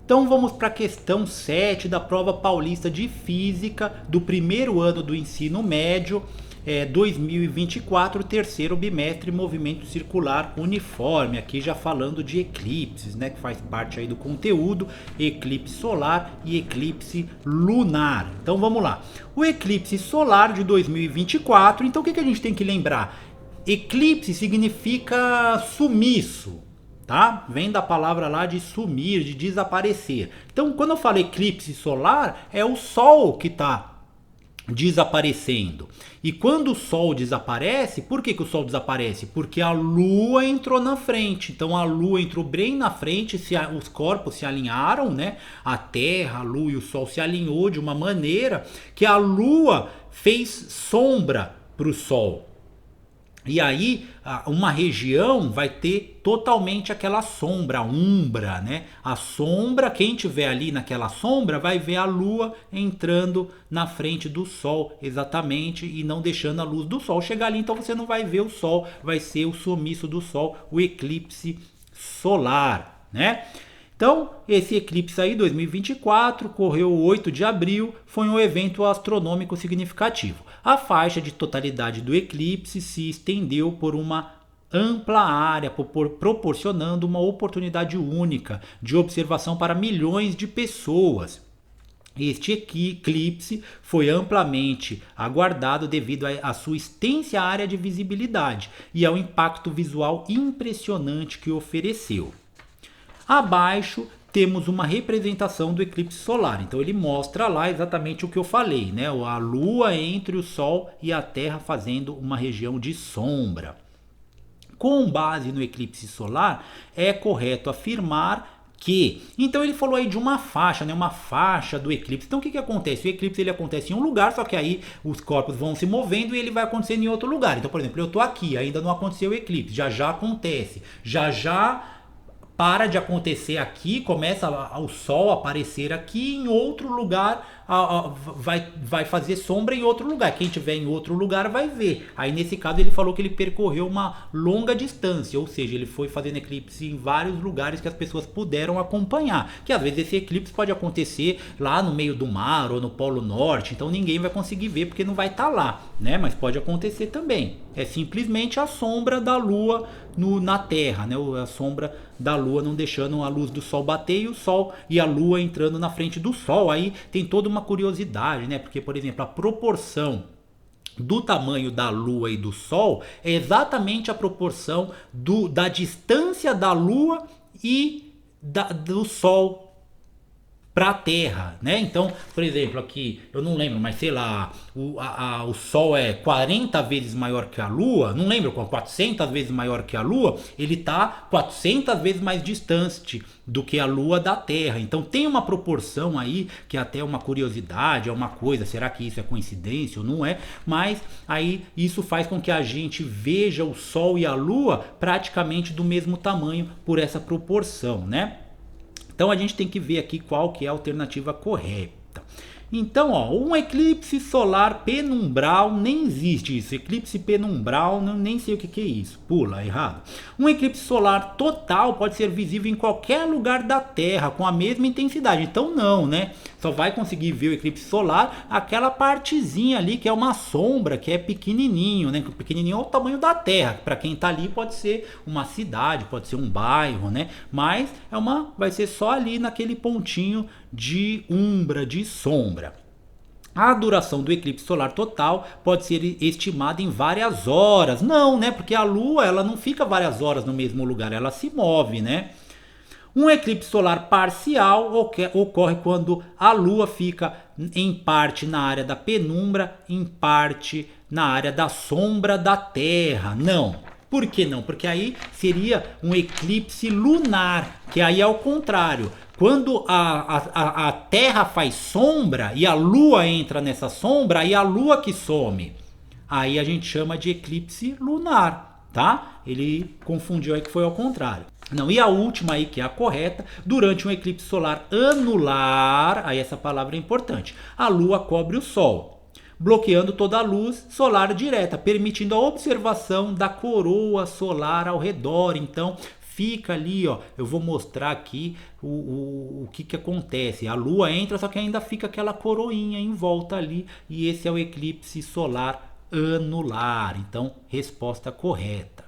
Então vamos para a questão 7 da prova paulista de física do primeiro ano do ensino médio, 2024, terceiro bimestre, movimento circular uniforme. Aqui já falando de eclipses, né, que faz parte aí do conteúdo, eclipse solar e eclipse lunar. Então vamos lá. O eclipse solar de 2024, então o que a gente tem que lembrar? Eclipse significa sumiço. Tá? Vem da palavra lá de sumir, de desaparecer. Então, quando eu falo eclipse solar, é o Sol que está desaparecendo. E quando o Sol desaparece, por que o Sol desaparece? Porque a Lua entrou na frente. Então, a Lua entrou bem na frente, os corpos se alinharam, né? A Terra, a Lua e o Sol se alinhou de uma maneira que a Lua fez sombra para o Sol. E aí, uma região vai ter totalmente aquela sombra, a umbra, né? A sombra, quem tiver ali naquela sombra vai ver a Lua entrando na frente do Sol, exatamente, e não deixando a luz do Sol chegar ali. Então você não vai ver o Sol, vai ser o sumiço do Sol, o eclipse solar, né? Então, esse eclipse aí, 2024, ocorreu 8 de abril, foi um evento astronômico significativo. A faixa de totalidade do eclipse se estendeu por uma ampla área, proporcionando uma oportunidade única de observação para milhões de pessoas. Este eclipse foi amplamente aguardado devido à sua extensa área de visibilidade e ao impacto visual impressionante que ofereceu. Abaixo temos uma representação do eclipse solar. Então ele mostra lá exatamente o que eu falei, né? A Lua entre o Sol e a Terra fazendo uma região de sombra. Com base no eclipse solar, é correto afirmar que... Então ele falou aí de uma faixa, né? Uma faixa do eclipse. Então o que acontece? O eclipse ele acontece em um lugar, só que aí os corpos vão se movendo e ele vai acontecendo em outro lugar. Então, por exemplo, eu estou aqui, ainda não aconteceu o eclipse, já acontece, já para de acontecer aqui, começa o Sol a aparecer aqui, em outro lugar vai fazer sombra em outro lugar. Quem estiver em outro lugar vai ver. Aí nesse caso ele falou que ele percorreu uma longa distância, ou seja, ele foi fazendo eclipse em vários lugares que as pessoas puderam acompanhar. Que às vezes esse eclipse pode acontecer lá no meio do mar ou no Polo Norte, então ninguém vai conseguir ver porque não vai estar lá, né? Mas pode acontecer também. É simplesmente a sombra da Lua na Terra, né? A sombra da Lua não deixando a luz do Sol bater e o Sol e a Lua entrando na frente do Sol. Aí tem toda uma curiosidade, né? Porque, por exemplo, a proporção do tamanho da Lua e do Sol é exatamente a proporção da distância da Lua e do Sol para a Terra, né? Então, por exemplo, aqui, eu não lembro, mas sei lá, o Sol é 40 vezes maior que a Lua, não lembro, 400 vezes maior que a Lua, ele está 400 vezes mais distante do que a Lua da Terra. Então tem uma proporção aí, que até é uma curiosidade, é uma coisa, será que isso é coincidência ou não é? Mas aí isso faz com que a gente veja o Sol e a Lua praticamente do mesmo tamanho por essa proporção, né? Então a gente tem que ver aqui qual que é a alternativa correta. Então, ó, um eclipse solar penumbral, nem existe isso. Eclipse penumbral, nem sei o que é isso. Pula, errado. Um eclipse solar total pode ser visível em qualquer lugar da Terra com a mesma intensidade. Então não, né? Só vai conseguir ver o eclipse solar aquela partezinha ali que é uma sombra, que é pequenininho, né? Pequenininho é o tamanho da Terra. Para quem tá ali pode ser uma cidade, pode ser um bairro, né? Mas vai ser só ali naquele pontinho de umbra, de sombra. A duração do eclipse solar total pode ser estimada em várias horas. Não, né? Porque a Lua ela não fica várias horas no mesmo lugar, ela se move, né? Um eclipse solar parcial ocorre quando a Lua fica em parte na área da penumbra, em parte na área da sombra da Terra. Não. Por que não? Porque aí seria um eclipse lunar, que aí é o contrário. Quando a Terra faz sombra e a Lua entra nessa sombra, aí a Lua que some. Aí a gente chama de eclipse lunar, tá? Ele confundiu aí que foi ao contrário. Não, e a última aí que é a correta, durante um eclipse solar anular, aí essa palavra é importante, a Lua cobre o Sol. bloqueando toda a luz solar direta, permitindo a observação da coroa solar ao redor. Então fica ali, ó, eu vou mostrar aqui o que acontece. A lua entra, só que ainda fica aquela coroinha em volta ali, e esse é o eclipse solar anular. Então, resposta correta.